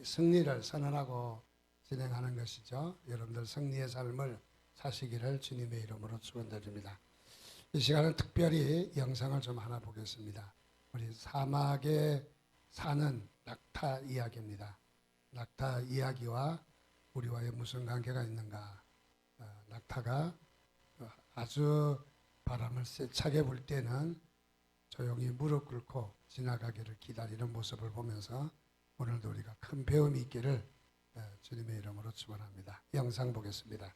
승리를 선언하고 진행하는 것이죠. 여러분들 승리의 삶을 사시기를 주님의 이름으로 축원드립니다. 이 시간은 특별히 영상을 좀 하나 보겠습니다. 우리 사막에 사는 낙타 이야기입니다. 낙타 이야기와 우리와의 무슨 관계가 있는가? 낙타가 아주 바람을 세차게 불 때는 조용히 무릎 꿇고 지나가기를 기다리는 모습을 보면서 오늘도 우리가 큰 배움이 있기를 주님의 이름으로 축원합니다. 영상 보겠습니다.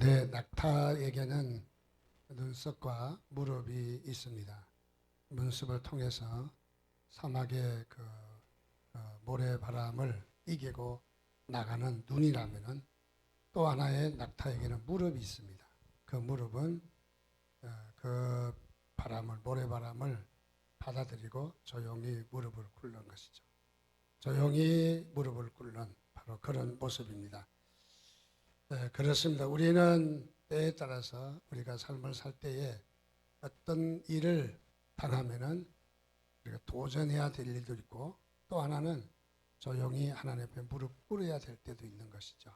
네, 낙타에게는 눈썹과 무릎이 있습니다. 눈썹을 통해서 사막의 모래바람을 이기고 나가는 눈이라면은 또 하나의 낙타에게는 무릎이 있습니다. 그 무릎은 그 모래바람을 받아들이고 조용히 무릎을 꿇는 것이죠. 조용히 무릎을 꿇는 바로 그런 모습입니다. 그렇습니다. 우리는 때에 따라서 우리가 삶을 살 때에 어떤 일을 당하면은 우리가 도전해야 될 일도 있고 또 하나는 조용히 하나님 앞에 무릎 꿇어야 될 때도 있는 것이죠.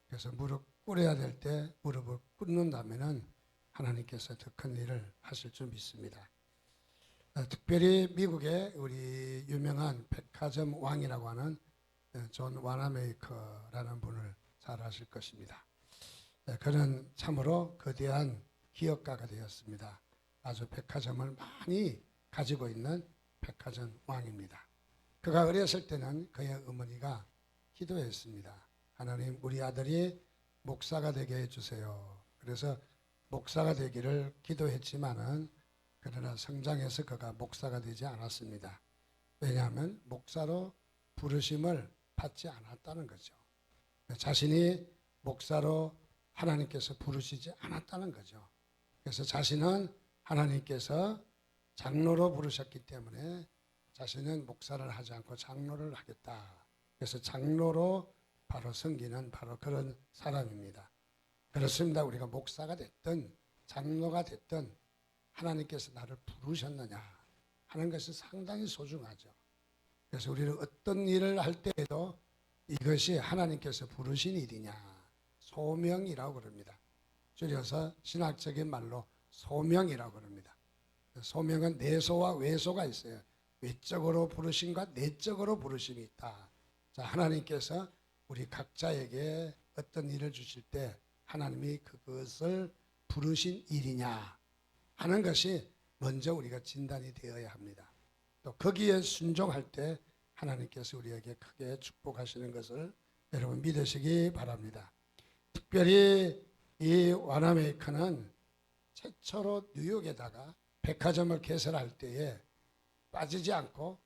그래서 무릎 꿇어야 될 때 무릎을 꿇는다면은 하나님께서 더 큰 일을 하실 줄 믿습니다. 특별히 미국의 우리 유명한 백화점 왕이라고 하는 존 와나메이커라는 분을 잘 아실 것입니다. 그는 참으로 거대한 기업가가 되었습니다. 아주 백화점을 많이 가지고 있는 백화점 왕입니다. 그가 어렸을 때는 그의 어머니가 기도했습니다. 하나님, 우리 아들이 목사가 되게 해주세요. 그래서 목사가 되기를 기도했지만은 그러나 성장해서 그가 목사가 되지 않았습니다. 왜냐하면 목사로 부르심을 받지 않았다는 거죠. 자신이 목사로 하나님께서 부르시지 않았다는 거죠. 그래서 자신은 하나님께서 장로로 부르셨기 때문에 자신은 목사를 하지 않고 장로를 하겠다. 그래서 장로로 바로 섬기는 바로 그런 사람입니다. 그렇습니다. 우리가 목사가 됐든 장로가 됐든 하나님께서 나를 부르셨느냐 하는 것이 상당히 소중하죠. 그래서 우리는 어떤 일을 할 때에도 이것이 하나님께서 부르신 일이냐, 소명이라고 그럽니다. 줄여서 신학적인 말로 소명이라고 그럽니다. 소명은 내소와 외소가 있어요. 외적으로 부르심과 내적으로 부르심이 있다. 자, 하나님께서 우리 각자에게 어떤 일을 주실 때 하나님이 그것을 부르신 일이냐 하는 것이 먼저 우리가 진단이 되어야 합니다. 또 거기에 순종할 때 하나님께서 우리에게 크게 축복하시는 것을 여러분 믿으시기 바랍니다. 특별히 이 와나메이커는 최초로 뉴욕에다가 백화점을 개설할 때에 빠지지 않고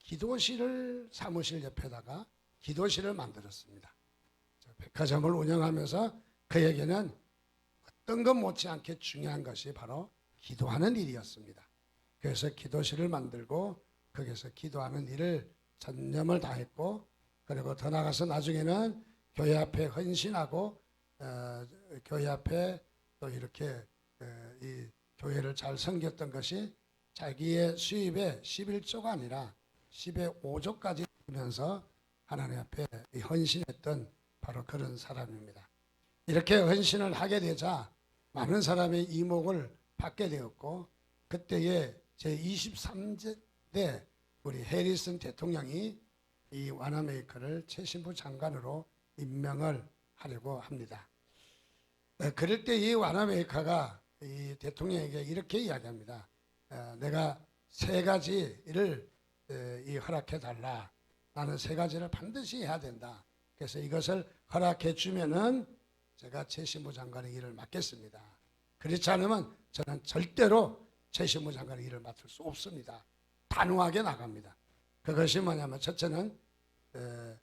기도실을 사무실 옆에다가 기도실을 만들었습니다. 백화점을 운영하면서 그에게는 어떤 것 못지않게 중요한 것이 바로 기도하는 일이었습니다. 그래서 기도실을 만들고 거기서 기도하는 일을 전념을 다했고 그리고 더 나아가서 나중에는 교회 앞에 헌신하고 교회 앞에 또 이렇게 이 교회를 잘 섬겼던 것이 자기의 수입의 11조가 아니라 10의 5조까지 주면서 하나님 앞에 헌신했던 바로 그런 사람입니다. 이렇게 헌신을 하게 되자 많은 사람의 이목을 받게 되었고 그때에 제23대 우리 해리슨 대통령이 이 와나메이커를 최신부 장관으로 임명을 하려고 합니다. 그럴 때 이 와나메이커가 이 대통령에게 이렇게 이야기합니다. 내가 세 가지를 허락해 달라. 나는 세 가지를 반드시 해야 된다. 그래서 이것을 허락해 주면은 제가 최신부 장관의 일을 맡겠습니다. 그렇지 않으면 저는 절대로 최신부 장관의 일을 맡을 수 없습니다. 단호하게 나갑니다. 그것이 뭐냐면 첫째는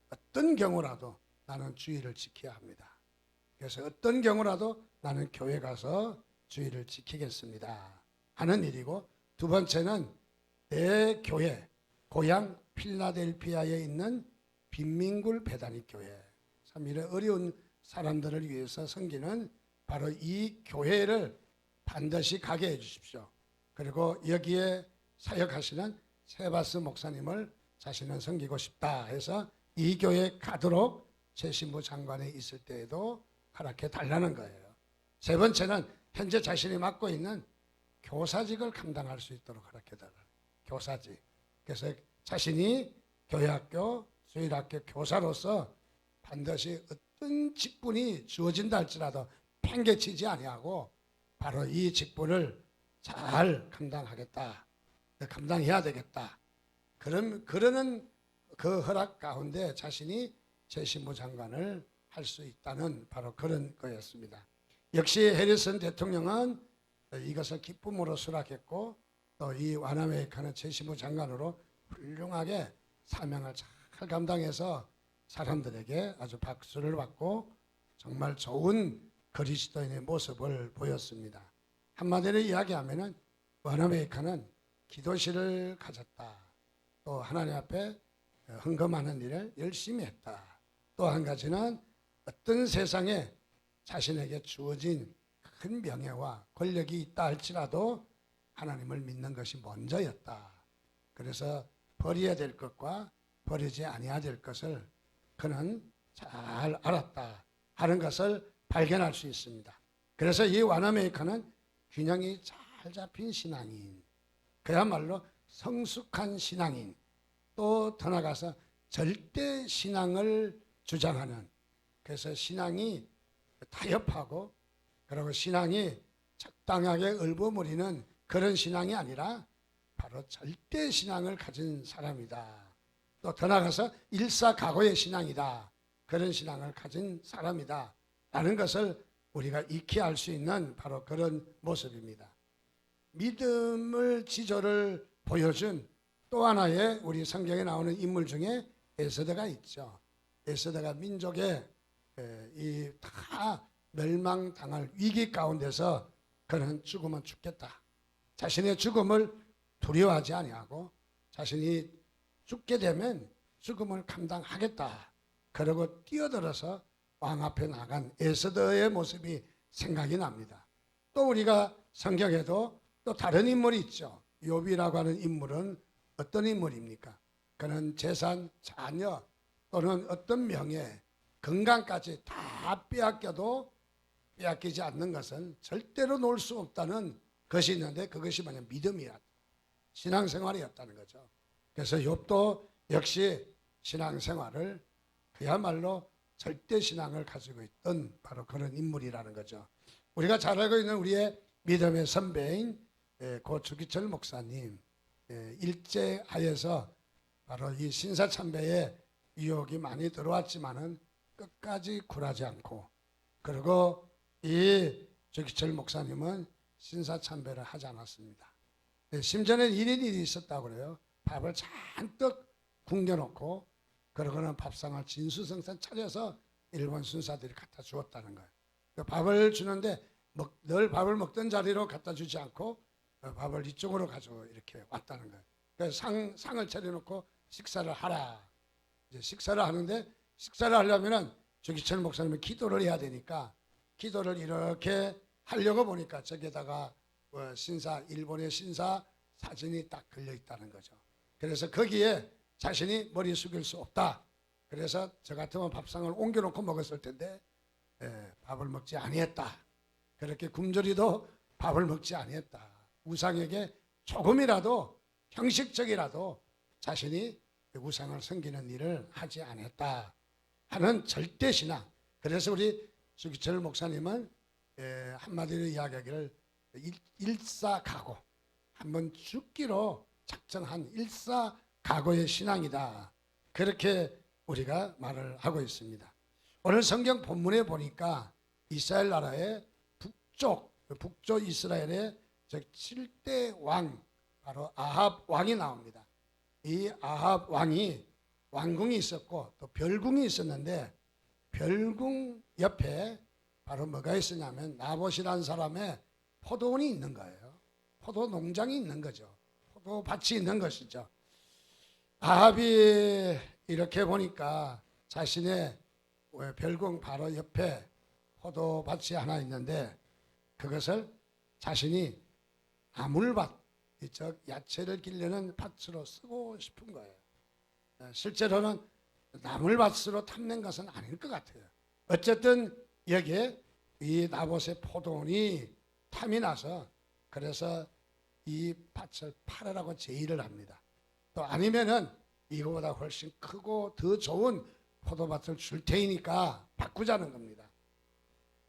어떤 경우라도 나는 주의를 지켜야 합니다. 그래서 어떤 경우라도 나는 교회 가서 주의를 지키겠습니다 하는 일이고 두 번째는 내 교회 고향 필라델피아에 있는 빈민굴 배단위 교회 참 이런 어려운 사람들을 위해서 섬기는 바로 이 교회를 반드시 가게 해 주십시오. 그리고 여기에 사역하시는 세바스 목사님을 자신은 섬기고 싶다 해서 이 교회에 가도록 최신부 장관에 있을 때에도 허락해 달라는 거예요. 세 번째는 현재 자신이 맡고 있는 교사직을 감당할 수 있도록 허락해 달라는 교사직. 그래서 자신이 교회학교, 수일학교 교사로서 반드시 어떤 직분이 주어진다 할지라도 팽개치지 아니하고 바로 이 직분을 잘 감당하겠다. 감당해야 되겠다. 그러는 그 허락 가운데 자신이 최신부 장관을 할 수 있다는 바로 그런 거였습니다. 역시 해리슨 대통령은 이것을 기쁨으로 수락했고 또 이 와나메이카는 제시무 장관으로 훌륭하게 사명을 잘 감당해서 사람들에게 아주 박수를 받고 정말 좋은 그리스도인의 모습을 보였습니다. 한마디로 이야기하면은 와나메이카는 기도실을 가졌다. 또 하나님 앞에 헌금하는 일을 열심히 했다. 또 한 가지는 어떤 세상에 자신에게 주어진 큰 명예와 권력이 있다 할지라도 하나님을 믿는 것이 먼저였다. 그래서 버려야 될 것과 버리지 아니해야 될 것을 그는 잘 알았다 하는 것을 발견할 수 있습니다. 그래서 이 와나메이카는 균형이 잘 잡힌 신앙인, 그야말로 성숙한 신앙인, 또 더 나아가서 절대 신앙을 주장하는, 그래서 신앙이 타협하고 그리고 신앙이 적당하게 얼버무리는 그런 신앙이 아니라 바로 절대 신앙을 가진 사람이다. 또 더 나아가서 일사각오의 신앙이다. 그런 신앙을 가진 사람이다 라는 것을 우리가 익히 알 수 있는 바로 그런 모습입니다. 믿음을 지조를 보여준 또 하나의 우리 성경에 나오는 인물 중에 에스더가 있죠. 에스더가 민족의 이 다 멸망당할 위기 가운데서 그는 죽으면 죽겠다. 자신의 죽음을 두려워하지 아니하고 자신이 죽게 되면 죽음을 감당하겠다. 그러고 뛰어들어서 왕 앞에 나간 에스더의 모습이 생각이 납니다. 또 우리가 성경에도 또 다른 인물이 있죠. 욥이라고 하는 인물은 어떤 인물입니까? 그는 재산, 자녀 또는 어떤 명예, 건강까지 다 빼앗겨도 빼앗기지 않는 것은 절대로 놓을 수 없다는 것이 있는데 그것이 뭐냐? 믿음이었다. 신앙생활이었다는 거죠. 그래서 욥도 역시 신앙생활을 그야말로 절대 신앙을 가지고 있던 바로 그런 인물이라는 거죠. 우리가 잘 알고 있는 우리의 믿음의 선배인 고 주기철 목사님 일제하에서 바로 이 신사참배에 유혹이 많이 들어왔지만은 끝까지 굴하지 않고, 그리고 이 주기철 목사님은 신사참배를 하지 않았습니다. 심지어는 이런 일이 있었다고 그래요. 밥을 잔뜩 굶겨놓고 그러고는 밥상을 진수성찬 차려서 일본 순사들이 갖다 주었다는 거예요. 밥을 주는데 늘 밥을 먹던 자리로 갖다 주지 않고 밥을 이쪽으로 가지고 이렇게 왔다는 거예요. 그래서 상을 차려놓고 식사를 하라. 이제 식사를 하는데, 식사를 하려면은 주기철 목사님은 기도를 해야 되니까 기도를 이렇게 하려고 보니까 저기에다가 일본의 신사 사진이 딱 걸려 있다는 거죠. 그래서 거기에 자신이 머리 숙일 수 없다. 그래서 저 같으면 밥상을 옮겨놓고 먹었을 텐데 밥을 먹지 아니했다. 그렇게 굶주리도 밥을 먹지 아니했다. 우상에게 조금이라도 형식적이라도 자신이 우상을 섬기는 일을 하지 않았다 하는 절대신앙. 그래서 우리 주기철 목사님은 한마디로 이야기하기를 일사각오, 한번 죽기로 작정한 일사각오의 신앙이다. 그렇게 우리가 말을 하고 있습니다. 오늘 성경 본문에 보니까 이스라엘 나라의 북쪽 이스라엘의 즉 7대 왕, 바로 아합 왕이 나옵니다. 이 아합 왕이 왕궁이 있었고 또 별궁이 있었는데, 별궁 옆에 바로 뭐가 있었냐면 나봇이라는 사람의 포도원이 있는 거예요. 포도 농장이 있는 거죠. 포도밭이 있는 것이죠. 아합이 이렇게 보니까 자신의 별궁 바로 옆에 포도밭이 하나 있는데 그것을 자신이 나물밭, 즉 야채를 기르는 밭으로 쓰고 싶은 거예요. 실제로는 나물밭으로 탐낸 것은 아닐 것 같아요. 어쨌든 여기에 이 나봇의 포도원이 탐이 나서 그래서 이 밭을 팔으라고 제의를 합니다. 또 아니면은 이거보다 훨씬 크고 더 좋은 포도밭을 줄 테니까 바꾸자는 겁니다.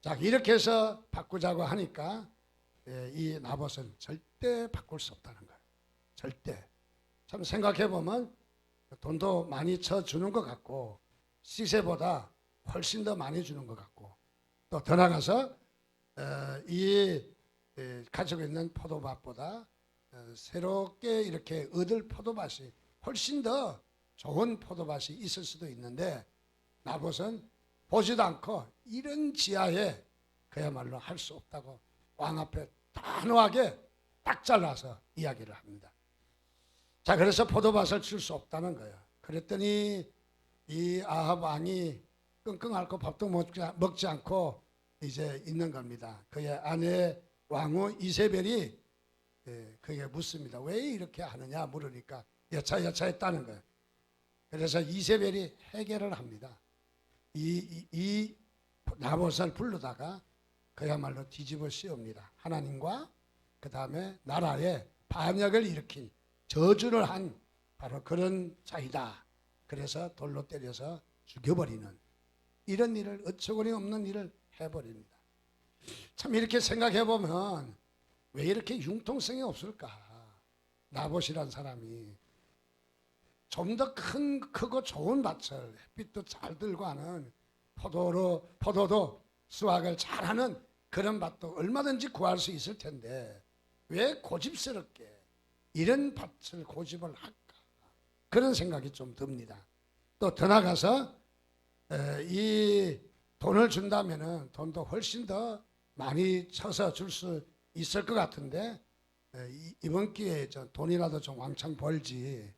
자, 이렇게 해서 바꾸자고 하니까 이 나봇은 절대 바꿀 수 없다는 거예요. 절대. 참 생각해 보면 돈도 많이 쳐주는 것 같고 시세보다 훨씬 더 많이 주는 것 같고, 또 더 나가서 이 가지고 있는 포도밭보다 새롭게 이렇게 얻을 포도밭이 훨씬 더 좋은 포도밭이 있을 수도 있는데, 나봇은 보지도 않고 이런 지하에 그야말로 할 수 없다고 왕 앞에 단호하게 딱 잘라서 이야기를 합니다. 자, 그래서 포도밭을 줄 수 없다는 거예요. 그랬더니 이 아합 왕이 끙끙 앓고 밥도 먹지 않고 이제 있는 겁니다. 그의 아내 왕후 이세벨이 그게 묻습니다. 왜 이렇게 하느냐 물으니까 여차했다는 거예요. 그래서 이세벨이 해결을 합니다. 이 나봇을 부르다가 그야말로 뒤집어 씌웁니다. 하나님과 그 다음에 나라에 반역을 일으킨, 저주를 한 바로 그런 자이다. 그래서 돌로 때려서 죽여버리는, 이런 일을, 어처구니 없는 일을 해버립니다. 참 이렇게 생각해 보면 왜 이렇게 융통성이 없을까? 나봇이란 사람이 좀 더 크고 좋은 밭을, 햇빛도 잘 들고 하는, 포도도 수확을 잘하는 그런 밭도 얼마든지 구할 수 있을 텐데 왜 고집스럽게 이런 밭을 고집을 할까? 그런 생각이 좀 듭니다. 또 더 나가서 이 돈을 준다면은 돈도 훨씬 더 많이 쳐서 줄 수 있을 것 같은데, 이번 기회에 돈이라도 좀 왕창 벌지,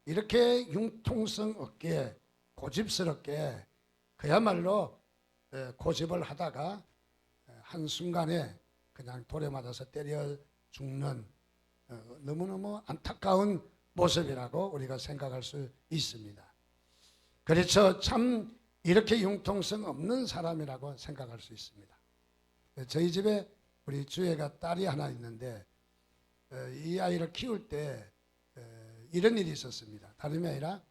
이렇게 융통성 없게 고집스럽게 그야말로 고집을 하다가 한순간에 그냥 돌에 맞아서 때려 죽는 너무너무 안타까운 모습이라고 우리가 생각할 수 있습니다. 그래서 참 이렇게 융통성 없는 사람이라고 생각할 수 있습니다. 저희 집에 우리 주애가 딸이 하나 있는데 이 아이를 키울 때 이런 일이 있었습니다. 다름이 아니라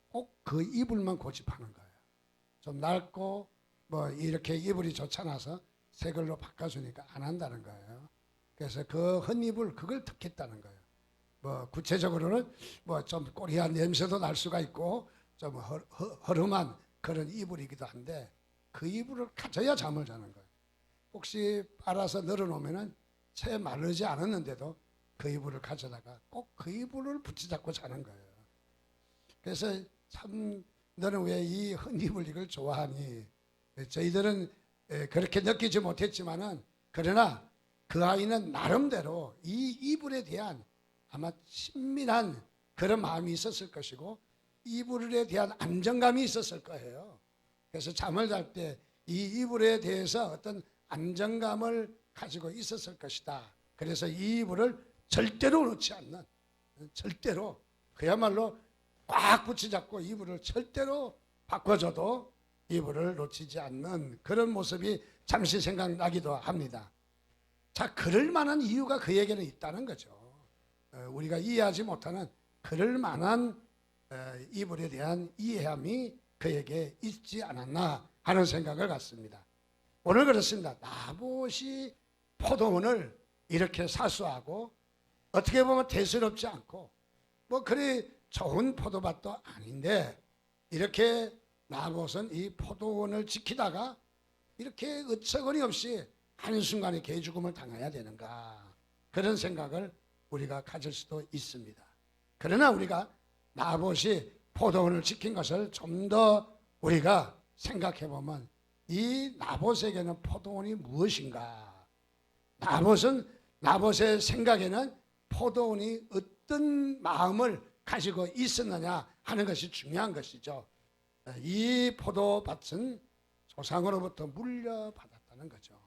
꼭 그 이불만 고집하는 거예요. 좀 낡고 뭐 이렇게 이불이 좋지 않아서 새 걸로 바꿔주니까 안 한다는 거예요. 그래서 그 헌 이불 그걸 택했다는 거예요. 뭐 구체적으로는 뭐 좀 꼬리한 냄새도 날 수가 있고 좀 허름한 그런 이불이기도 한데 그 이불을 가져야 잠을 자는 거예요. 혹시 빨아서 널어놓으면은 채 마르지 않았는데도 그 이불을 가져다가 꼭 그 이불을 붙여잡고 자는 거예요. 그래서 참 너는 왜 이 헌 이불 이걸 좋아하니? 저희들은 그렇게 느끼지 못했지만은 그러나 그 아이는 나름대로 이 이불에 대한 아마 친밀한 그런 마음이 있었을 것이고 이불에 대한 안정감이 있었을 거예요. 그래서 잠을 잘 때 이 이불에 대해서 어떤 안정감을 가지고 있었을 것이다. 그래서 이 이불을 절대로 놓지 않는, 절대로 그야말로 꽉 붙여잡고 이불을 절대로 바꿔줘도 이불을 놓치지 않는 그런 모습이 잠시 생각나기도 합니다. 자, 그럴 만한 이유가 그에게는 있다는 거죠. 우리가 이해하지 못하는 그럴 만한 이불에 대한 이해함이 그에게 있지 않았나 하는 생각을 갖습니다. 오늘 그렇습니다. 나봇이 포도원을 이렇게 사수하고 어떻게 보면 대수롭지 않고 뭐 그리 좋은 포도밭도 아닌데 이렇게 나봇은 이 포도원을 지키다가 이렇게 어처구니 없이 한순간에 개죽음을 당해야 되는가, 그런 생각을 우리가 가질 수도 있습니다. 그러나 우리가 나봇이 포도원을 지킨 것을 좀 더 우리가 생각해 보면 이 나봇에게는 포도원이 무엇인가? 나봇의 생각에는 포도원이 어떤 마음을 가지고 있었느냐 하는 것이 중요한 것이죠. 이 포도밭은 조상으로부터 물려받았다는 거죠.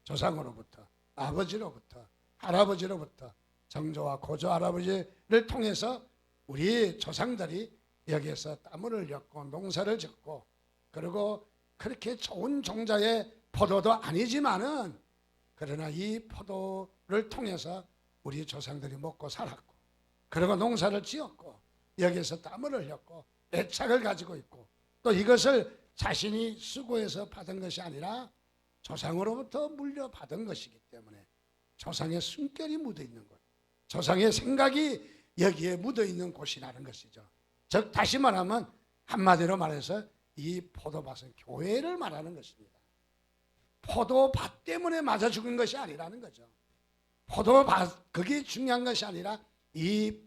조상으로부터, 아버지로부터, 할아버지로부터, 정조와 고조 할아버지를 통해서 우리 조상들이 여기에서 땀을 흘렸고 농사를 짓고, 그리고 그렇게 좋은 종자의 포도도 아니지만은 그러나 이 포도를 통해서 우리 조상들이 먹고 살았고, 그리고 농사를 지었고, 여기에서 땀을 흘렸고 애착을 가지고 있고, 또 이것을 자신이 수고해서 받은 것이 아니라 조상으로부터 물려받은 것이기 때문에 조상의 숨결이 묻어있는 곳, 조상의 생각이 여기에 묻어있는 곳이라는 것이죠. 즉 다시 말하면, 한마디로 말해서 이 포도밭은 교회를 말하는 것입니다. 포도밭 때문에 맞아 죽은 것이 아니라는 거죠. 포도밭, 그게 중요한 것이 아니라 이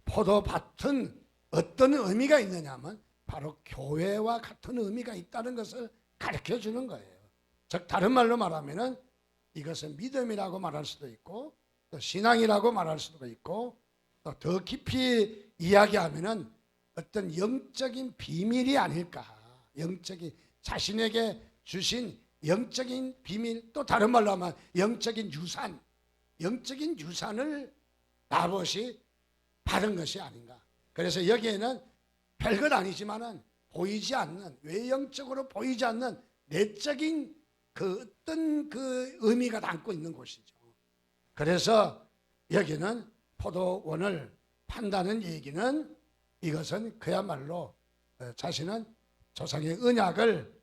포도밭은 어떤 의미가 있느냐면 바로 교회와 같은 의미가 있다는 것을 가르쳐 주는 거예요. 즉 다른 말로 말하면은 이것은 믿음이라고 말할 수도 있고 또 신앙이라고 말할 수도 있고 또 더 깊이 이야기하면은 어떤 영적인 비밀이 아닐까. 영적인 자신에게 주신 영적인 비밀, 또 다른 말로 하면 영적인 유산, 영적인 유산을 나봇이 받은 것이 아닌가. 그래서 여기에는 별것 아니지만은 보이지 않는, 외형적으로 보이지 않는 내적인 그 어떤 그 의미가 담고 있는 곳이죠. 그래서 여기는 포도원을 판다는 얘기는 이것은 그야말로 자신은 조상의 언약을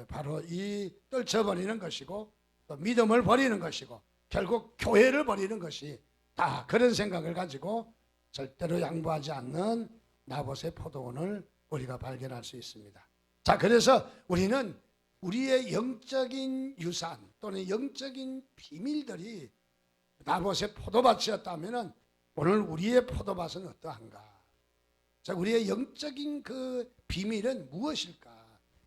바로 이 떨쳐버리는 것이고 또 믿음을 버리는 것이고 결국 교회를 버리는 것이 다 그런 생각을 가지고 절대로 양보하지 않는 나봇의 포도원을 우리가 발견할 수 있습니다. 자, 그래서 우리는 우리의 영적인 유산 또는 영적인 비밀들이 나봇의 포도밭이었다면 오늘 우리의 포도밭은 어떠한가? 자, 우리의 영적인 그 비밀은 무엇일까?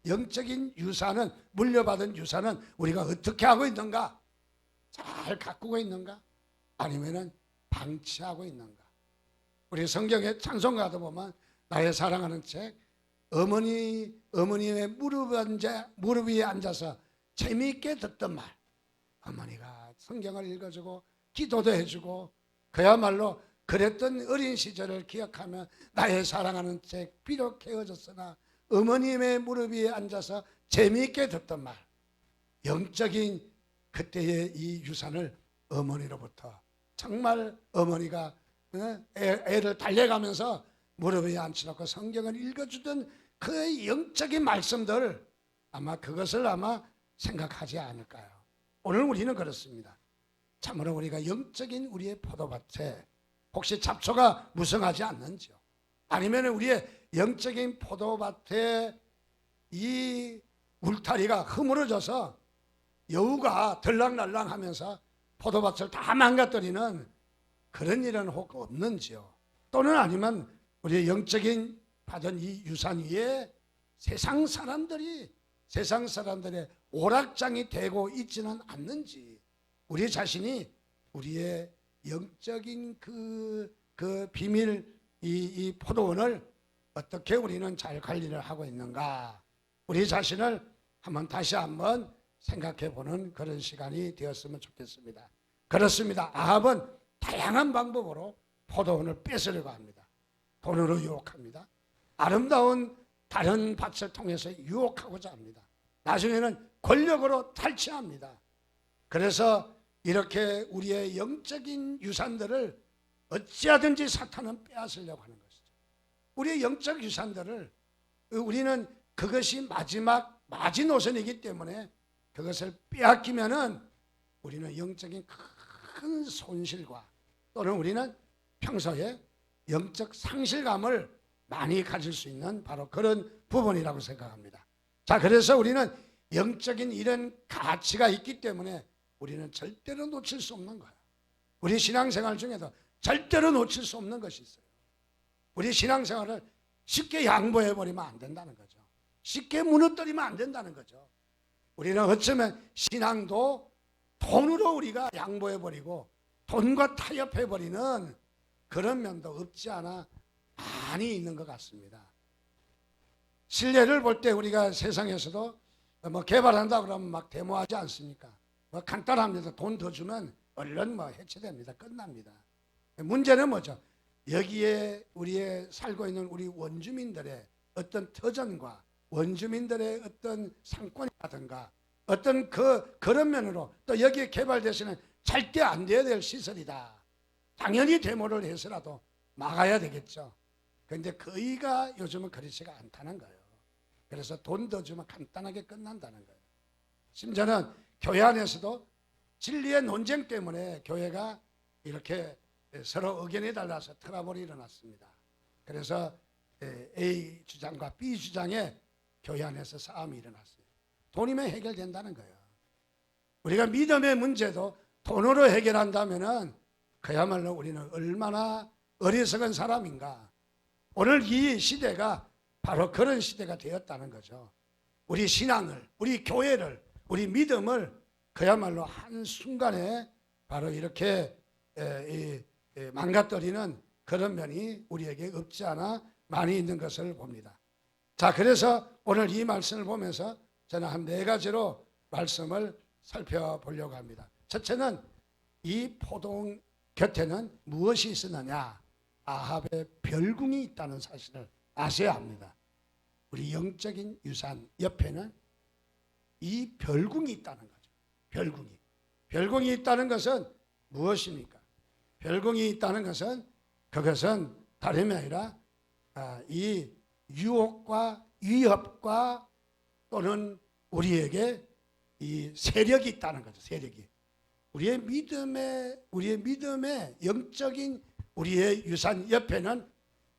영적인 유산은, 물려받은 유산은 우리가 어떻게 하고 있는가? 잘 가꾸고 있는가? 아니면은 방치하고 있는가? 우리 성경의 찬송가도 보면 나의 사랑하는 책, 어머니의 무릎 위에 앉아서 재미있게 듣던 말. 어머니가 성경을 읽어주고 기도도 해주고 그야말로 그랬던 어린 시절을 기억하며 나의 사랑하는 책, 비록 헤어졌으나 어머님의 무릎 위에 앉아서 재미있게 듣던 말. 영적인 그때의 이 유산을 어머니로부터 정말 어머니가 애를 달래가면서 무릎 위에 앉혀놓고 성경을 읽어주던 그 영적인 말씀들, 아마 그것을 아마 생각하지 않을까요? 오늘 우리는 그렇습니다. 참으로 우리가 영적인 우리의 포도밭에 혹시 잡초가 무성하지 않는지요? 아니면 우리의 영적인 포도밭에 이 울타리가 허물어져서 여우가 들락날락하면서 포도밭을 다 망가뜨리는 그런 일은 혹 없는지요? 또는 아니면 우리의 영적인 받은 이 유산 위에 세상 사람들의 오락장이 되고 있지는 않는지, 우리 자신이 우리의 영적인 그 비밀, 이 포도원을 어떻게 우리는 잘 관리를 하고 있는가, 우리 자신을 다시 한번 생각해 보는 그런 시간이 되었으면 좋겠습니다. 그렇습니다. 아합은 다양한 방법으로 포도원을 뺏으려고 합니다. 돈으로 유혹합니다. 아름다운 다른 밭을 통해서 유혹하고자 합니다. 나중에는 권력으로 탈취합니다. 그래서 이렇게 우리의 영적인 유산들을 어찌하든지 사탄은 빼앗으려고 하는 것이죠. 우리의 영적 유산들을 우리는 그것이 마지노선이기 때문에 그것을 빼앗기면은 우리는 영적인 큰 손실과 또는 우리는 평소에 영적 상실감을 많이 가질 수 있는 바로 그런 부분이라고 생각합니다. 자, 그래서 우리는 영적인 이런 가치가 있기 때문에 우리는 절대로 놓칠 수 없는 거예요. 우리 신앙생활 중에도 절대로 놓칠 수 없는 것이 있어요. 우리 신앙생활을 쉽게 양보해버리면 안 된다는 거죠. 쉽게 무너뜨리면 안 된다는 거죠. 우리는 어쩌면 신앙도 돈으로 우리가 양보해버리고 돈과 타협해버리는 그런 면도 없지 않아 많이 있는 것 같습니다. 실례를 볼 때 우리가 세상에서도 개발한다 그러면 막 데모하지 않습니까? 간단합니다. 돈 더 주면 얼른 해체됩니다. 끝납니다. 문제는 뭐죠? 여기에 우리의 살고 있는 우리 원주민들의 어떤 터전과 원주민들의 어떤 상권이라든가 어떤 그런 면으로 또 여기에 개발돼서는 절대 안 돼야 될 시설이다. 당연히 데모를 해서라도 막아야 되겠죠. 그런데 거의가 요즘은 그렇지가 않다는 거예요. 그래서 돈 더 주면 간단하게 끝난다는 거예요. 심지어는 교회 안에서도 진리의 논쟁 때문에 교회가 이렇게 서로 의견이 달라서 트러블이 일어났습니다. 그래서 A 주장과 B 주장의 교회 안에서 싸움이 일어났어요. 돈이면 해결된다는 거예요. 우리가 믿음의 문제도 돈으로 해결한다면은 그야말로 우리는 얼마나 어리석은 사람인가. 오늘 이 시대가 바로 그런 시대가 되었다는 거죠. 우리 신앙을, 우리 교회를, 우리 믿음을 그야말로 한순간에 바로 이렇게 망가뜨리는 그런 면이 우리에게 없지 않아 많이 있는 것을 봅니다. 자, 그래서 오늘 이 말씀을 보면서 저는 한 4가지로 말씀을 살펴보려고 합니다. 첫째는 이 포도원 곁에는 무엇이 있었느냐? 아합의 별궁이 있다는 사실을 아셔야 합니다. 우리 영적인 유산 옆에는 이 별궁이 있다는 거죠. 별궁이 있다는 것은 무엇입니까? 별궁이 있다는 것은 그것은 다름이 아니라 이 유혹과 위협과 또는 우리에게 이 세력이 있다는 거죠. 세력이. 우리의 믿음의 영적인 우리의 유산 옆에는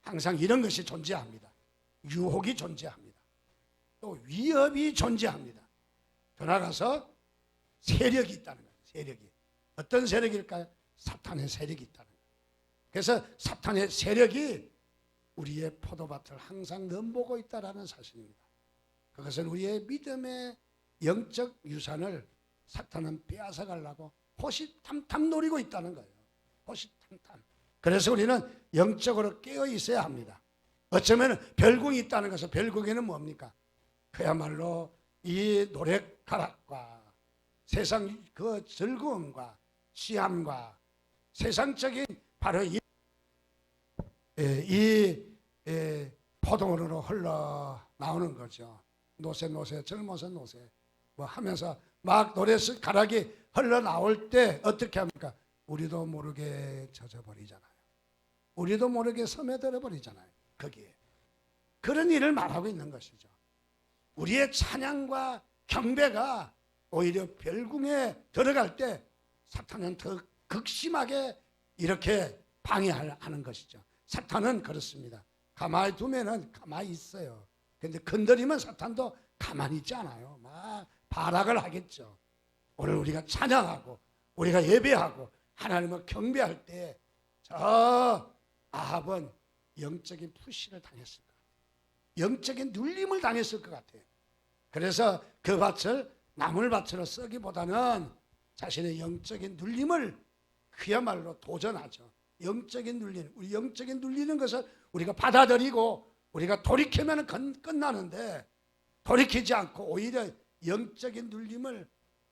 항상 이런 것이 존재합니다. 유혹이 존재합니다. 또 위협이 존재합니다. 더 나아가서 세력이 있다는 거예요. 세력이. 어떤 세력일까요? 사탄의 세력이 있다는 거예요. 그래서 사탄의 세력이 우리의 포도밭을 항상 넘보고 있다는 사실입니다. 그것은 우리의 믿음의 영적 유산을 사탄은 빼앗아가려고 호시탐탐 노리고 있다는 거예요. 호시탐탐. 그래서 우리는 영적으로 깨어 있어야 합니다. 어쩌면 별궁이 있다는 것은, 별궁에는 뭡니까? 그야말로 이 노랫가락과 세상 그 즐거움과 시함과 세상적인 바로 이 포도원으로 흘러나오는 거죠. 노새 젊어서 노새 뭐 하면서 막 노랫가락이 흘러나올 때 어떻게 합니까? 우리도 모르게 젖어버리잖아요. 우리도 모르게 스며들어 버리잖아요. 거기에 그런 일을 말하고 있는 것이죠. 우리의 찬양과 경배가 오히려 별궁에 들어갈 때 사탄은 더 극심하게 이렇게 방해하는 것이죠. 사탄은 그렇습니다. 가만히 두면은 가만히 있어요. 근데 건드리면 사탄도 가만히 있지 않아요. 막 발악을 하겠죠. 오늘 우리가 찬양하고 우리가 예배하고 하나님을 경배할 때 저 아합은 영적인 푸시를 당했을 것 같아요. 영적인 눌림을 당했을 것 같아요. 그래서 그 밭을 나물밭으로 쓰기보다는 자신의 영적인 눌림을 그야말로 도전하죠. 영적인 눌림, 우리 영적인 눌리는 것을 우리가 받아들이고 우리가 돌이키면 끝나는데 돌이키지 않고 오히려 영적인 눌림을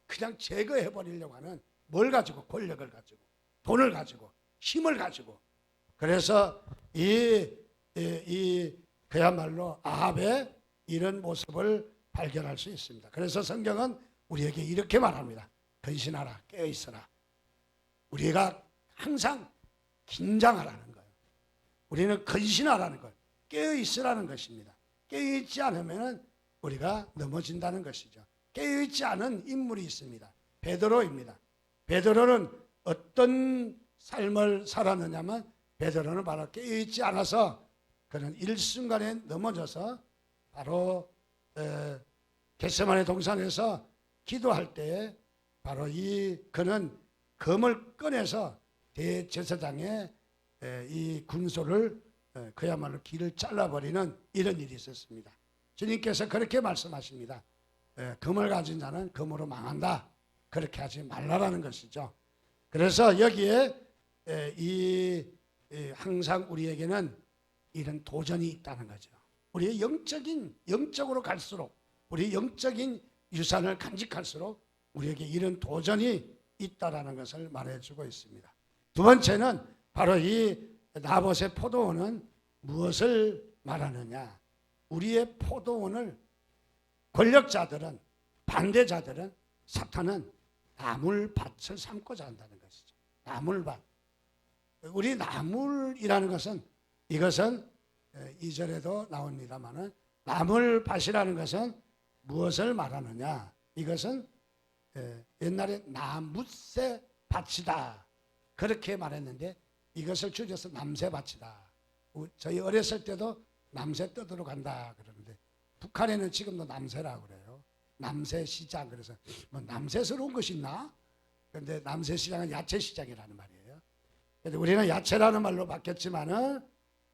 그냥 제거해 버리려고 하는, 뭘 가지고? 권력을 가지고, 돈을 가지고, 힘을 가지고. 그래서 그야말로 아합의 이런 모습을 발견할 수 있습니다. 그래서 성경은 우리에게 이렇게 말합니다. 근신하라, 깨어있어라. 우리가 항상 긴장하라는 거예요. 우리는 근신하라는 것, 깨어있으라는 것입니다. 깨어있지 않으면 우리가 넘어진다는 것이죠. 깨어있지 않은 인물이 있습니다. 베드로입니다. 베드로는 어떤 삶을 살았느냐면, 베드로는 바로 깨어있지 않아서 그는 일순간에 넘어져서 바로 겟세마네 동산에서 기도할 때 바로 그는 검을 꺼내서 대제사장의 이 군소를 그야말로 길을 잘라버리는 이런 일이 있었습니다. 주님께서 그렇게 말씀하십니다. 검을 가진 자는 검으로 망한다. 그렇게 하지 말라라는 것이죠. 그래서 여기에 항상 우리에게는 이런 도전이 있다는 거죠. 우리의 영적으로 갈수록, 우리 영적인 유산을 간직할수록 우리에게 이런 도전이 있다라는 것을 말해주고 있습니다. 두 번째는 바로 이 나봇의 포도원은 무엇을 말하느냐? 우리의 포도원을 권력자들은, 반대자들은, 사탄은 나물밭을 삼고자 한다는 것이죠. 나물밭. 우리 나물이라는 것은, 이것은 2절에도 나옵니다만은, 나물밭이라는 것은 무엇을 말하느냐? 이것은 옛날에 나무새 밭이다, 그렇게 말했는데 이것을 줄여서 남새밭이다. 저희 어렸을 때도 남새 떠들어 간다 그러는데 북한에는 지금도 남새라고 그래요. 남새 시장. 그래서 뭐 남새스러운 것이 있나? 그런데 남새 시장은 야채 시장이라는 말이에요. 근데 우리는 야채라는 말로 바뀌었지만은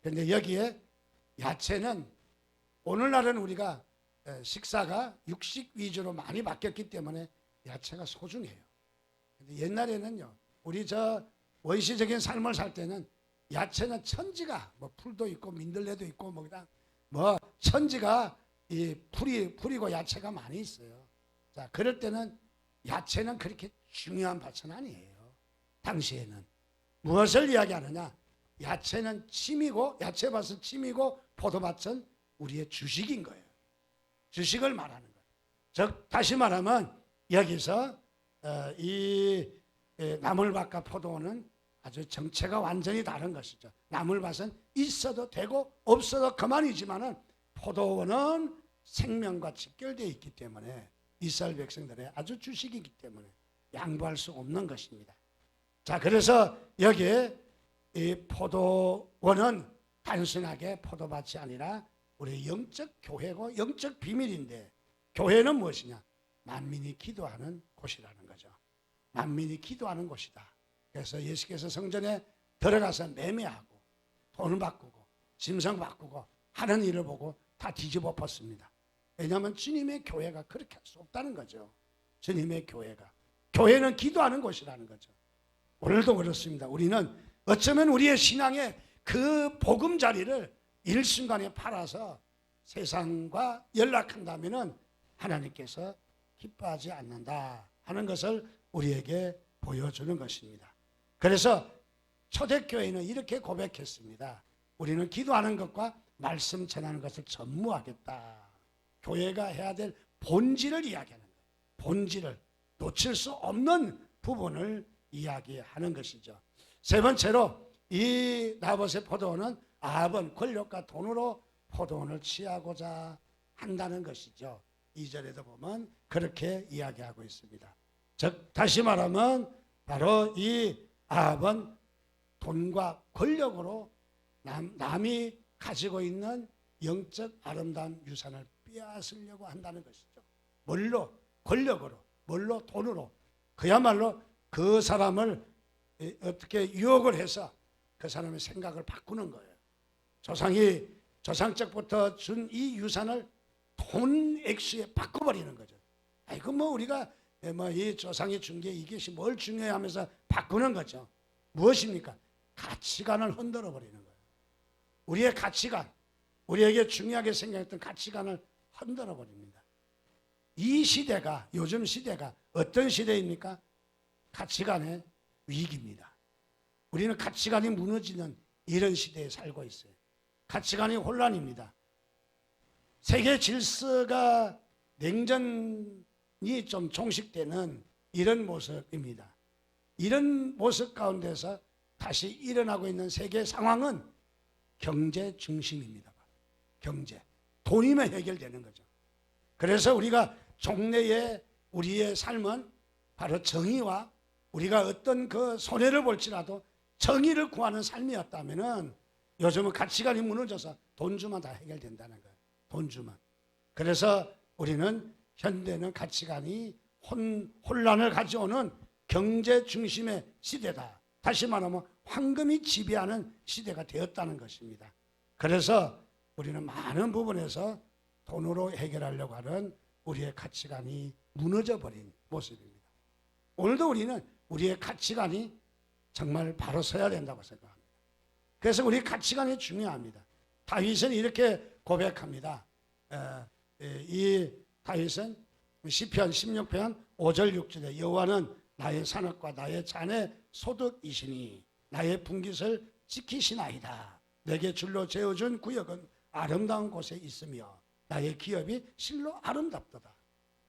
근데 여기에 야채는 오늘날은 우리가 식사가 육식 위주로 많이 바뀌었기 때문에 야채가 소중해요. 근데 옛날에는요, 우리 저 원시적인 삶을 살 때는 야채는 천지가 뭐 풀도 있고 민들레도 있고 뭐 그냥 뭐 천지가 이 풀이고 야채가 많이 있어요. 자, 그럴 때는 야채는 그렇게 중요한 밭은 아니에요. 당시에는 무엇을 이야기하느냐? 야채는 침이고 야채밭은 침이고 포도밭은 우리의 주식인 거예요. 주식을 말하는 거예요. 즉 다시 말하면 여기서 이 나물밭과 포도는 아주 정체가 완전히 다른 것이죠. 나물밭은 있어도 되고 없어도 그만이지만은 포도원은 생명과 직결되어 있기 때문에 이스라엘 백성들의 아주 주식이기 때문에 양보할 수 없는 것입니다. 자, 그래서 여기에 이 포도원은 단순하게 포도밭이 아니라 우리 영적 교회고 영적 비밀인데, 교회는 무엇이냐? 만민이 기도하는 곳이라는 거죠. 만민이 기도하는 곳이다. 그래서 예수께서 성전에 들어가서 매매하고 돈을 바꾸고 짐승 바꾸고 하는 일을 보고 다 뒤집어 엎었습니다. 왜냐하면 주님의 교회가 그렇게 할 수 없다는 거죠. 주님의 교회가. 교회는 기도하는 곳이라는 거죠. 오늘도 그렇습니다. 우리는 어쩌면 우리의 신앙의 그 보금자리를 일순간에 팔아서 세상과 연락한다면 하나님께서 기뻐하지 않는다 하는 것을 우리에게 보여주는 것입니다. 그래서 초대교회는 이렇게 고백했습니다. 우리는 기도하는 것과 말씀 전하는 것을 전무하겠다. 교회가 해야 될 본질을 이야기하는 거예요. 본질을 놓칠 수 없는 부분을 이야기하는 것이죠. 세 번째로 이 나봇의 포도원은 아합은 권력과 돈으로 포도원을 취하고자 한다는 것이죠. 2절에도 보면 그렇게 이야기하고 있습니다. 즉 다시 말하면 바로 이 아합은 돈과 권력으로 남이 가지고 있는 영적 아름다운 유산을 빼앗으려고 한다는 것이죠. 뭘로? 권력으로, 뭘로? 돈으로. 그야말로 그 사람을 어떻게 유혹을 해서 그 사람의 생각을 바꾸는 거예요. 조상적부터 준 이 유산을 돈 액수에 바꿔버리는 거죠. 아이고 뭐 우리가 뭐 이 조상이 준 게 이것이 뭘 중요해 하면서 바꾸는 거죠. 무엇입니까? 가치관을 흔들어 버리는 거예요. 우리의 가치관, 우리에게 중요하게 생각했던 가치관을 흔들어 버립니다. 이 시대가, 요즘 시대가 어떤 시대입니까? 가치관의 위기입니다. 우리는 가치관이 무너지는 이런 시대에 살고 있어요. 가치관이 혼란입니다. 세계 질서가 냉전이 좀 종식되는 이런 모습입니다. 이런 모습 가운데서 다시 일어나고 있는 세계 상황은 경제 중심입니다. 경제. 돈이면 해결되는 거죠. 그래서 우리가 종래의 우리의 삶은 바로 정의와 우리가 어떤 그 손해를 볼지라도 정의를 구하는 삶이었다면은 요즘은 가치관이 무너져서 돈 주면 다 해결된다는 거예요. 돈 주면. 그래서 우리는 현대는 가치관이 혼란을 가져오는 경제 중심의 시대다. 다시 말하면 황금이 지배하는 시대가 되었다는 것입니다. 그래서 우리는 많은 부분에서 돈으로 해결하려고 하는 우리의 가치관이 무너져 버린 모습입니다. 오늘도 우리는 우리의 가치관이 정말 바로 서야 된다고 생각합니다. 그래서 우리 가치관이 중요합니다. 다윗은 이렇게 고백합니다. 이 다윗은 시편 16편 5절 6절에 여호와는 나의 산업과 나의 잔의 소득이시니 나의 분깃을 지키시나이다. 내게 줄로 재어준 구역은 아름다운 곳에 있으며 나의 기업이 실로 아름답도다.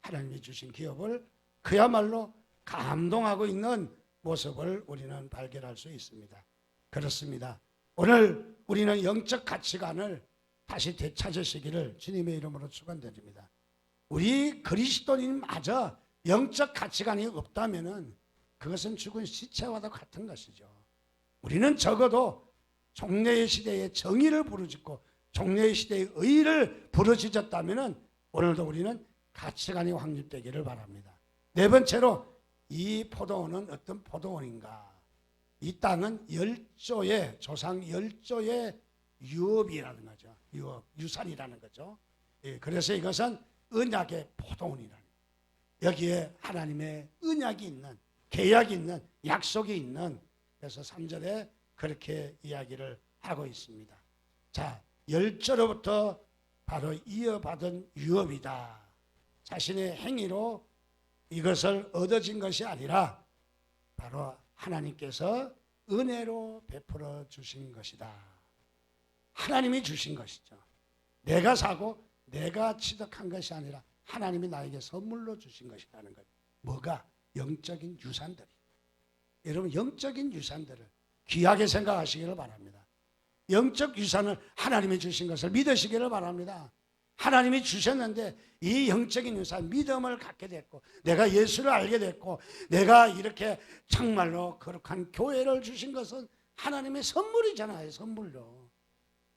하나님이 주신 기업을 그야말로 감동하고 있는 모습을 우리는 발견할 수 있습니다. 그렇습니다. 오늘 우리는 영적 가치관을 다시 되찾으시기를 주님의 이름으로 축원드립니다. 우리 그리스도인마저 영적 가치관이 없다면은 그것은 죽은 시체와도 같은 것이죠. 우리는 적어도 종래의 시대에 정의를 부르짖고 종려의 시대의 의의를 부르짖었다면 오늘도 우리는 가치관이 확립되기를 바랍니다. 네 번째로 이 포도원은 어떤 포도원인가? 이 땅은 열조의 조상 열조의 유업이라는 거죠. 유업, 유산이라는 거죠. 예, 그래서 이것은 언약의 포도원이라는 거예요. 여기에 하나님의 언약이 있는, 계약이 있는, 약속이 있는, 그래서 3절에 그렇게 이야기를 하고 있습니다. 자, 열조로부터 바로 이어받은 유업이다. 자신의 행위로 이것을 얻어진 것이 아니라 바로 하나님께서 은혜로 베풀어 주신 것이다. 하나님이 주신 것이죠. 내가 사고 내가 취득한 것이 아니라 하나님이 나에게 선물로 주신 것이라는 것. 뭐가? 영적인 유산들이. 여러분, 영적인 유산들을 귀하게 생각하시기를 바랍니다. 영적 유산을 하나님이 주신 것을 믿으시기를 바랍니다. 하나님이 주셨는데 이 영적인 유산, 믿음을 갖게 됐고, 내가 예수를 알게 됐고, 내가 이렇게 정말로 거룩한 교회를 주신 것은 하나님의 선물이잖아요. 선물로.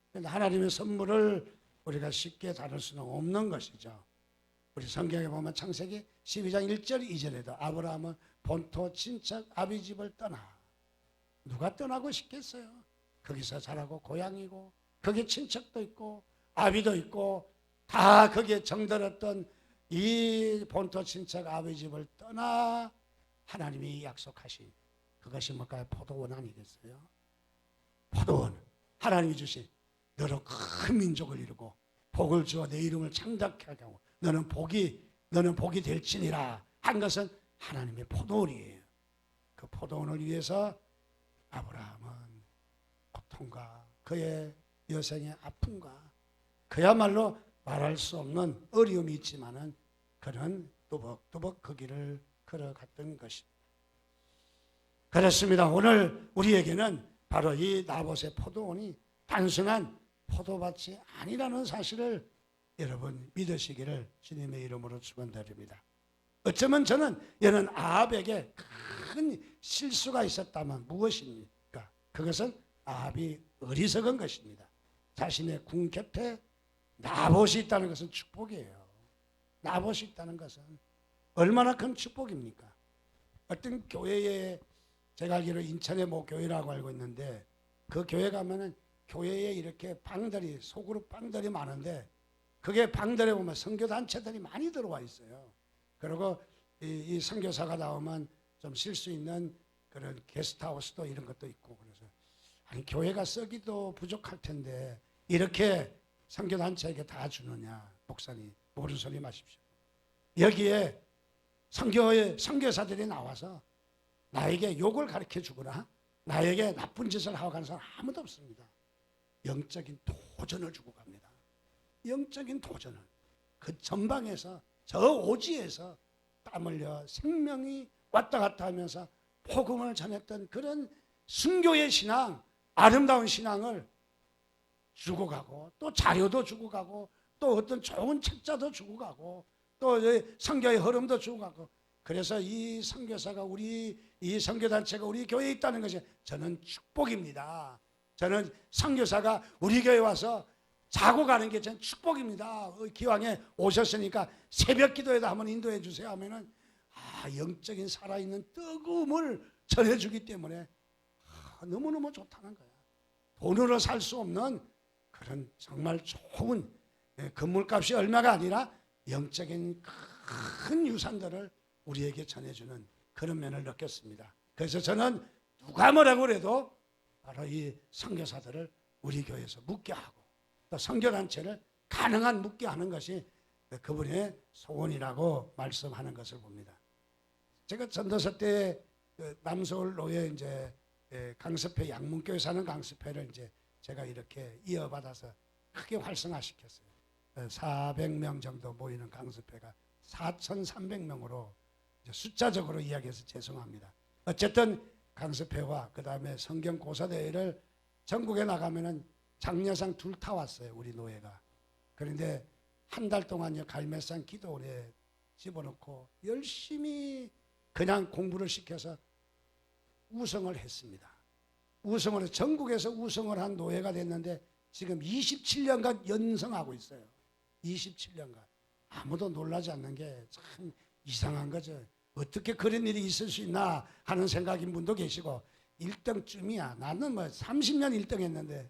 그런데 하나님의 선물을 우리가 쉽게 다룰 수는 없는 것이죠. 우리 성경에 보면 창세기 12장 1절 2절에도 아브라함은 본토 친척 아비 집을 떠나. 누가 떠나고 싶겠어요? 거기서 자라고 고향이고 거기 친척도 있고 아비도 있고 다 거기에 정들었던 이 본토 친척 아비 집을 떠나 하나님이 약속하신 그것이 뭘까요? 포도원 아니겠어요? 포도원. 하나님이 주신 너로 큰 민족을 이루고 복을 주어 내 이름을 창작하게 하고 너는 복이 될지니라 한 것은 하나님의 포도원이에요. 그 포도원을 위해서 아브라함은 고통과 그의 여생의 아픔과 그야말로 말할 수 없는 어려움이 있지만은 그는 또벅또벅 그 길을 걸어갔던 것입니다. 그렇습니다. 오늘 우리에게는 바로 이 나봇의 포도원이 단순한 포도밭이 아니라는 사실을 여러분 믿으시기를 주님의 이름으로 축원드립니다. 어쩌면 저는 이런 아합에게 큰 실수가 있었다면 무엇입니까? 그것은 아합이 어리석은 것입니다. 자신의 궁 곁에 나봇이 있다는 것은 축복이에요. 나봇이 있다는 것은 얼마나 큰 축복입니까? 어떤 교회에 제가 알기로 인천의 모 교회라고 알고 있는데 그 교회 가면은 교회에 이렇게 방들이 소그룹 방들이 많은데 그게 방들에 보면 선교단체들이 많이 들어와 있어요. 그리고 이 선교사가 나오면 좀 쉴 수 있는 그런 게스트하우스도 이런 것도 있고 그래서 아니 교회가 쓰기도 부족할 텐데 이렇게 선교단체에게 다 주느냐. 목사님 모르는 소리 마십시오. 여기에 선교사들이 나와서 나에게 욕을 가르쳐 주거나 나에게 나쁜 짓을 하고 가는 사람 아무도 없습니다. 영적인 도전을 주고 갑니다. 영적인 도전을 그 전방에서 저 오지에서 땀 흘려 생명이 왔다 갔다 하면서 복음을 전했던 그런 순교의 신앙, 아름다운 신앙을 주고 가고 또 자료도 주고 가고 또 어떤 좋은 책자도 주고 가고 또 선교의 흐름도 주고 가고 그래서 이 선교사가 이 선교단체가 우리 교회에 있다는 것이 저는 축복입니다. 저는 선교사가 우리 교회에 와서 자고 가는 게 저는 축복입니다. 기왕에 오셨으니까 새벽 기도에도 한번 인도해 주세요 하면은 영적인 살아있는 뜨거움을 전해주기 때문에 너무너무 좋다는 거야. 돈으로 살 수 없는 그런 정말 좋은 건물값이 얼마가 아니라 영적인 큰 유산들을 우리에게 전해주는 그런 면을 느꼈습니다. 그래서 저는 누가 뭐라고 그래도 바로 이 선교사들을 우리 교회에서 묵게 하고 또 선교단체를 가능한 묵게 하는 것이 그분의 소원이라고 말씀하는 것을 봅니다. 제가 전도서 때 남서울 노예 이제 강습회 양문교회 사는 강습회를 이제 제가 이렇게 이어받아서 크게 활성화시켰어요. 400명 정도 모이는 강습회가 4,300명으로 숫자적으로 이야기해서 죄송합니다. 어쨌든 강습회와 그 다음에 성경 고사대회를 전국에 나가면은 장려상 둘 타왔어요. 우리 노예가. 그런데 한 달 동안요 갈매산 기도원에 집어넣고 열심히 그냥 공부를 시켜서 우승을 했습니다. 우승을 전국에서 우승을 한 노예가 됐는데 지금 27년간 연성하고 있어요. 27년간. 아무도 놀라지 않는 게 참 이상한 거죠. 어떻게 그런 일이 있을 수 있나 하는 생각인 분도 계시고 1등쯤이야. 나는 뭐 30년 1등 했는데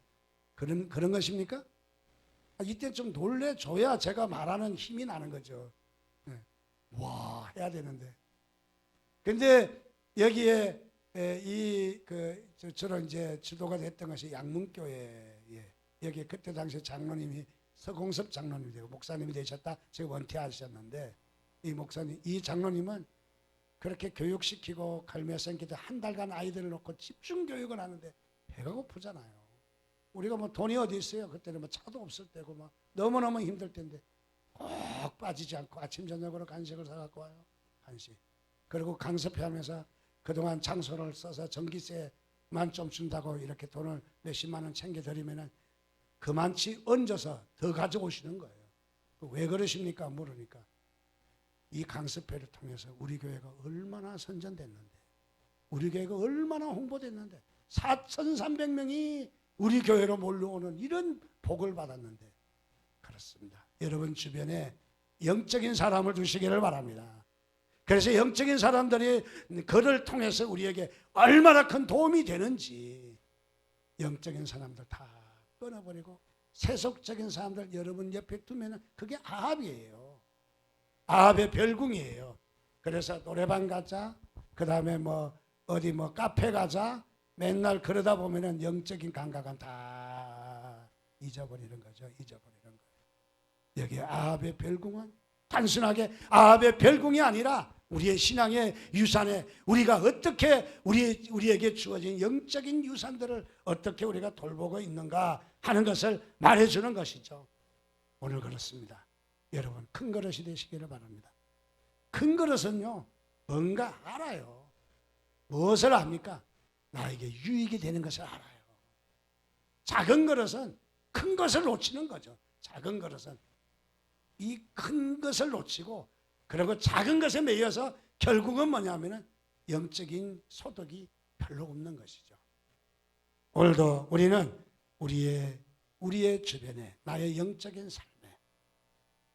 그런 것입니까? 이때 좀 놀래줘야 제가 말하는 힘이 나는 거죠. 네. 와 해야 되는데. 근데 여기에 저런 이제 지도가 됐던 것이 양문교회. 여기 그때 당시 장로님이 서공섭 장로님이 되고 목사님이 되셨다. 제가 원퇴하셨는데 이 목사님, 이 장로님은 그렇게 교육시키고 갈매생기도 한 달간 아이들을 놓고 집중 교육을 하는데 배가 고프잖아요. 우리가 뭐 돈이 어디 있어요? 그때는 뭐 차도 없을 때고 막 너무너무 힘들 때인데 꼭 빠지지 않고 아침 저녁으로 간식을 사갖고 와요. 간식. 그리고 강습하면서 그동안 장소를 써서 전기세만 좀 준다고 이렇게 돈을 몇십만 원 챙겨드리면은 그만치 얹어서 더 가져오시는 거예요. 왜 그러십니까? 물으니까 이 강습회를 통해서 우리 교회가 얼마나 선전됐는데, 우리 교회가 얼마나 홍보됐는데 4,300명이 우리 교회로 몰려오는 이런 복을 받았는데. 그렇습니다. 여러분 주변에 영적인 사람을 두시기를 바랍니다. 그래서 영적인 사람들이 그를 통해서 우리에게 얼마나 큰 도움이 되는지, 영적인 사람들 다 끊어버리고 세속적인 사람들 여러분 옆에 두면 그게 아합이에요. 아합의 별궁이에요. 그래서 노래방 가자, 그 다음에 뭐 어디 뭐 카페 가자, 맨날 그러다 보면은 영적인 감각은 다 잊어버리는 거죠. 잊어버리는 거예요. 여기 아합의 별궁은 단순하게 아합의 별궁이 아니라 우리의 신앙의 유산에 우리가 어떻게 우리에게 주어진 영적인 유산들을 어떻게 우리가 돌보고 있는가 하는 것을 말해주는 것이죠. 오늘 그렇습니다. 여러분 큰 그릇이 되시기를 바랍니다. 큰 그릇은요 뭔가 알아요. 무엇을 압니까? 나에게 유익이 되는 것을 알아요. 작은 그릇은 큰 것을 놓치는 거죠. 작은 그릇은 이 큰 것을 놓치고 그리고 작은 것에 매여서 결국은 뭐냐면은 영적인 소득이 별로 없는 것이죠. 오늘도 우리는 우리의 주변에 나의 영적인 삶에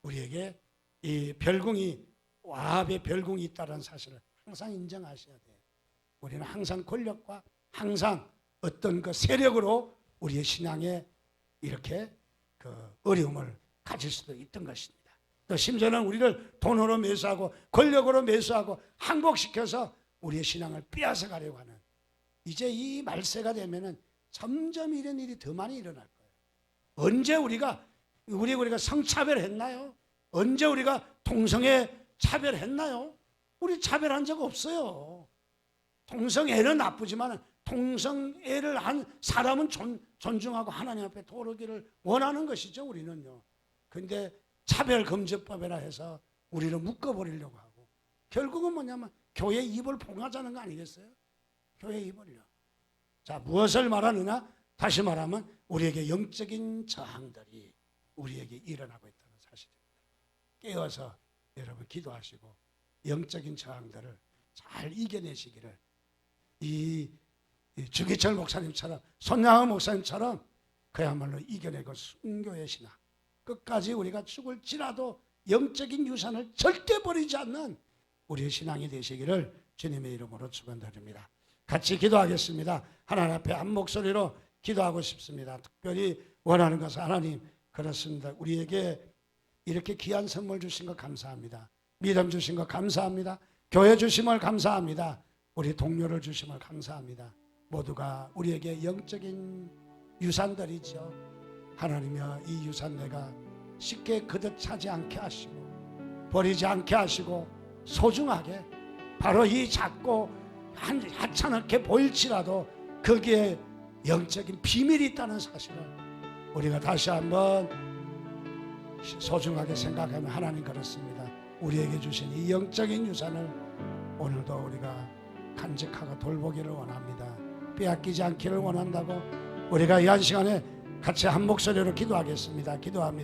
우리에게 이 별궁이 아합의 별궁이 있다는 사실을 항상 인정하셔야 돼요. 우리는 항상 권력과 항상 어떤 그 세력으로 우리의 신앙에 이렇게 그 어려움을 가질 수도 있던 것입니다. 또 심지어는 우리를 돈으로 매수하고 권력으로 매수하고 항복시켜서 우리의 신앙을 빼앗아 가려고 하는, 이제 이 말세가 되면은 점점 이런 일이 더 많이 일어날 거예요. 언제 우리가 성차별했나요? 언제 우리가 동성애 차별했나요? 우리 차별한 적 없어요. 동성애는 나쁘지만 동성애를 한 사람은 존중하고 하나님 앞에 돌아오기를 원하는 것이죠. 우리는요. 근데 차별금지법이라 해서 우리를 묶어버리려고 하고 결국은 뭐냐면 교회 입을 봉하자는 거 아니겠어요? 교회 입을요. 자, 무엇을 말하느냐? 다시 말하면 우리에게 영적인 저항들이 우리에게 일어나고 있다는 사실입니다. 깨어서 여러분 기도하시고 영적인 저항들을 잘 이겨내시기를, 이 주기철 목사님처럼 손양호 목사님처럼 그야말로 이겨내고 순교의 신앙, 끝까지 우리가 죽을지라도 영적인 유산을 절대 버리지 않는 우리의 신앙이 되시기를 주님의 이름으로 축원드립니다. 같이 기도하겠습니다. 하나님 앞에 한 목소리로 기도하고 싶습니다. 특별히 원하는 것은 하나님, 그렇습니다. 우리에게 이렇게 귀한 선물 주신 것 감사합니다. 믿음 주신 것 감사합니다. 교회 주심을 감사합니다. 우리 동료를 주심을 감사합니다. 모두가 우리에게 영적인 유산들이죠. 하나님이여, 이 유산 내가 쉽게 그득 차지 않게 하시고 버리지 않게 하시고 소중하게, 바로 이 작고 하찮게 보일지라도 거기에 영적인 비밀이 있다는 사실을 우리가 다시 한번 소중하게 생각하면, 하나님 그렇습니다. 우리에게 주신 이 영적인 유산을 오늘도 우리가 간직하고 돌보기를 원합니다. 빼앗기지 않기를 원한다고 우리가 이 한 시간에 같이 한 목소리로 기도하겠습니다. 기도합니다.